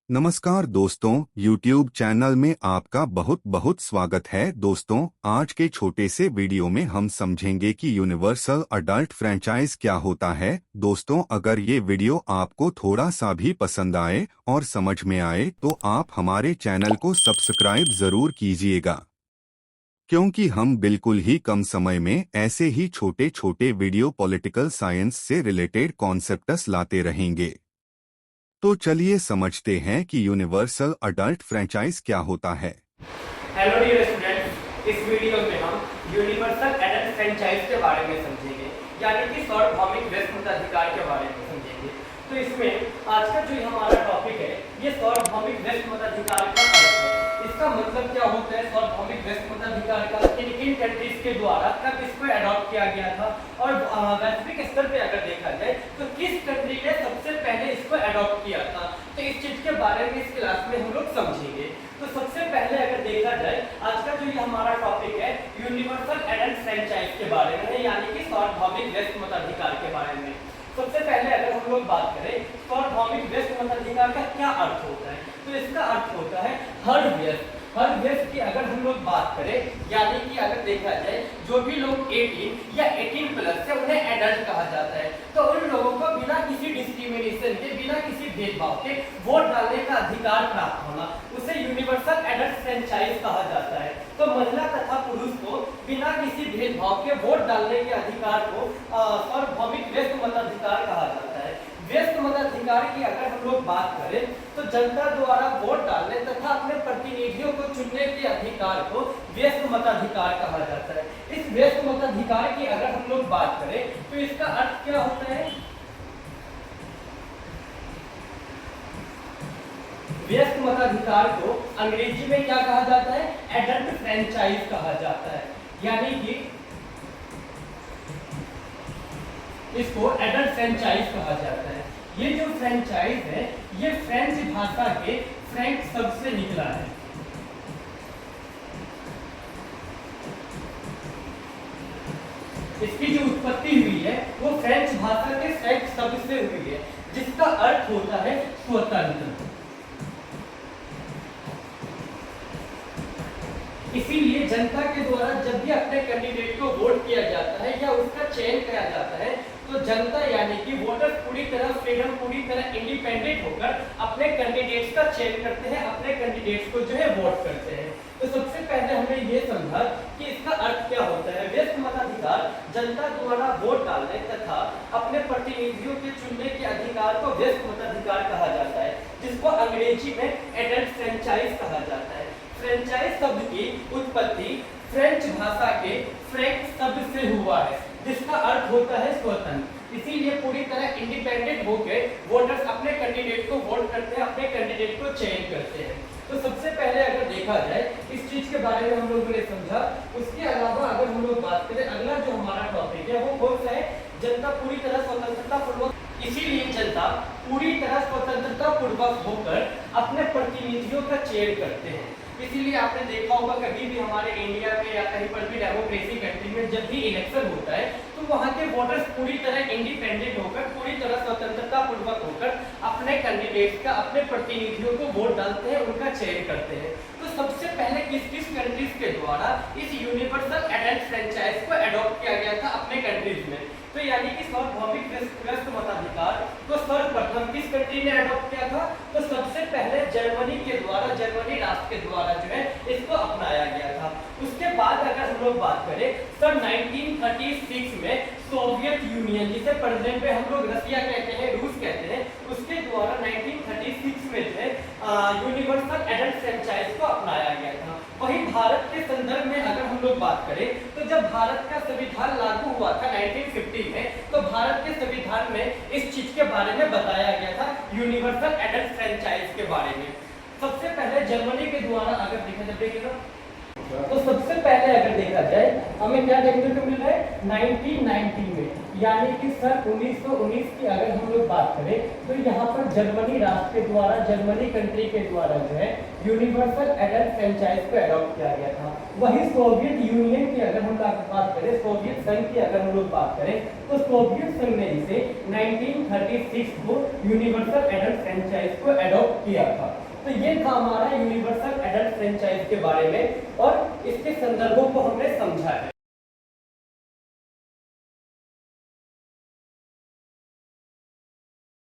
नमस्कार दोस्तों, YouTube channel में आपका बहुत बहुत स्वागत है। दोस्तों, आज के छोटे से वीडियो में हम समझेंगे कि यूनिवर्सल अडल्ट फ्रेंचाइज क्या होता है। दोस्तों, अगर ये वीडियो आपको थोड़ा सा भी पसंद आए और समझ में आए तो आप हमारे चैनल को सब्सक्राइब जरूर कीजिएगा, क्योंकि हम बिल्कुल ही कम समय में ऐसे ही छोटे छोटे वीडियो पॉलिटिकल साइंस से रिलेटेड कॉन्सेप्ट्स लाते रहेंगे। तो चलिए समझते हैं कि यूनिवर्सल अडल्ट फ्रेंचाइज क्या होता है। हेलो डियर स्टूडेंट्स, इस वीडियो में हम यूनिवर्सल एडल्ट फ्रेंचाइज के बारे में समझेंगे, यानी कि सार्वभौमिक व्यस्त मताधिकार के बारे में समझेंगे। तो इसमें आज का जो हमारा टॉपिक है ये सार्वभौमिक व्यस्त मताधिकार का अर्थ है। इसका मतलब क्या होता है सार्वभौमिक व्यस्त मताधिकार का, किन किन कंट्रीज के द्वारा कब इसको अडॉप्ट किया गया था, और वैश्विक स्तर पे अगर देखा जाए तो किस कंट्री ने सबसे पहले इसको अडॉप्ट किया था। तो इस चीज के बारे में इस क्लास में हम लोग समझेंगे। तो सबसे पहले अगर देखा जाए आज का जो ये हमारा टॉपिक है यूनिवर्सल एडल्ट फ्रेंचाइज के बारे में है, यानी कि सार्वभौमिक व्यस्त मताधिकार के बारे में। सबसे पहले अगर हम लोग बात करें सार्वभौमिक व्यस्त मताधिकार का क्या अर्थ होता है, तो इसका अर्थ होता है हर व्यस्त की अगर हम लोग बात करें, यानी कि अगर देखा जाए जो भी लोग 18 या 18 प्लस है उन्हें एडल्ट कहा जाता है। तो उन लोगों को बिना किसी डिस्क्रिमिनेशन के, बिना किसी भेदभाव के वोट डालने का अधिकार प्राप्त होना, उसे यूनिवर्सल एडल्ट फ्रेंचाइज कहा जाता है। तो महिला तथा पुरुष को बिना किसी भेदभाव के वोट डालने के अधिकार को सार्वभौमिक व्यस्त मताधिकार कहा जाता है। व्यस्त मताधिकार की अगर हम लोग बात करें तो जनता द्वारा वोट डालने तथा अपने प्रतिनिधियों को चुनने के अधिकार को व्यस्त मताधिकार कहा जाता है। इस व्यस्त मताधिकार की अगर हम लोग बात करें तो इसका अर्थ क्या होता है? व्यस्त मताधिकार को अंग्रेजी में क्या कहा जाता है? एडल्ट फ्रेंचाइज कहा जाता है, यानी कि इसको एडल्ट फ्रेंचाइज कहा जाता है। ये जो फ्रेंचाइज है ये फ्रेंच भाषा के फ्रैंक शब्द से निकला है। इसकी जो उत्पत्ति हुई है वो फ्रेंच भाषा के फ्रैंक शब्द से हुई है, जिसका अर्थ होता है स्वतंत्र। इसीलिए जनता के द्वारा जब भी अपने कैंडिडेट को वोट किया जाता है या उसका चयन किया जाता है तो जनता यानी कि वोटर पूरी तरह फ्रीडम, पूरी तरह इंडिपेंडेंट होकर अपने कैंडिडेट्स का चयन करते हैं, अपने कैंडिडेट्स को जो है वोट करते हैं। तो सबसे पहले हमें ये समझा कि इसका अर्थ क्या होता है। व्यस्त मताधिकार जनता द्वारा वोट डालने तथा अपने प्रतिनिधियों के चुनने के अधिकार को व्यस्त मताधिकार कहा जाता है, जिसको अंग्रेजी में एडल्ट फ्रेंचाइज कहा जाता है। फ्रेंचाइज शब्द की उत्पत्ति फ्रेंच भाषा के फ्रैंक शब्द से हुआ है, जिसका अर्थ होता है स्वतंत्र। इसीलिए पूरी तरह इंडिपेंडेंट होकर वोटर्स अपने कैंडिडेट को वोट करते हैं, अपने कैंडिडेट को चयन करते हैं। तो सबसे पहले अगर देखा जाए इस चीज के बारे में हम लोगों ने समझा। उसके अलावा अगर हम लोग बात करें अगला जो हमारा टॉपिक है वो कौन सा है? जनता पूरी तरह स्वतंत्रता पूर्वक। इसीलिए जनता पूरी तरह स्वतंत्रता पूर्वक होकर अपने प्रतिनिधियों का चयन करते हैं। इसीलिए आपने देखा होगा कभी भी हमारे इंडिया में या कहीं पर भी डेमोक्रेसी कंट्री में जब भी इलेक्शन होता है तो वहाँ के वोटर्स पूरी तरह इंडिपेंडेंट होकर, पूरी तरह स्वतंत्रता पूर्वक होकर अपने कैंडिडेट्स का, अपने प्रतिनिधियों को वोट डालते हैं, उनका चयन करते हैं। तो सबसे पहले किस किस कंट्रीज के द्वारा इस यूनिवर्सल एडल्ट फ्रेंचाइज को अडॉप्ट किया गया था अपने कंट्रीज में? तो यानी कि सार्वभौमिक व्यस्त मताधिकार को सर्वप्रथम किस कंट्री ने अडॉप्ट किया था? तो सबसे पहले जर्मनी के द्वारा, जर्मनी राष्ट्र के द्वारा जो है इसको अपनाया गया था। उसके बाद अगर हम लोग बात करें सन 1936 में सोवियत यूनियन, जिसे प्रेजेंट में हम लोग रसिया कहते हैं, रूस कहते हैं, उसके द्वारा 1936 में जो है यूनिवर्सल एडल्ट फ्रेंचाइज को अपनाया गया था। वहीं भारत के संदर्भ में अगर हम लोग बात करें तो जब भारत का संविधान लागू हुआ था 1950 में, तो भारत के संविधान में इस चीज के बारे में बताया गया था, यूनिवर्सल एडल्ट फ्रेंचाइज के बारे में। सबसे पहले जर्मनी के द्वारा अगर देखा जाए, तो सबसे पहले अगर देखा जाए हमें क्या देखने को मिल रहा है 1990 में, यानी कि सन 1919 की अगर हम लोग बात करें तो यहाँ पर जर्मनी राष्ट्र के द्वारा, जर्मनी कंट्री के द्वारा जो है यूनिवर्सल एडल्ट फ्रेंचाइज को अडॉप्ट किया गया था। वही सोवियत यूनियन की अगर हम बात करें, सोवियत संघ की अगर हम लोग बात करें तो सोवियत संघ ने इसे 1936 को यूनिवर्सल एडल्ट फ्रेंचाइज को अडॉप्ट किया था। तो ये था हमारा यूनिवर्सल एडल्ट फ्रेंचाइज के बारे में और इसके संदर्भों को हमने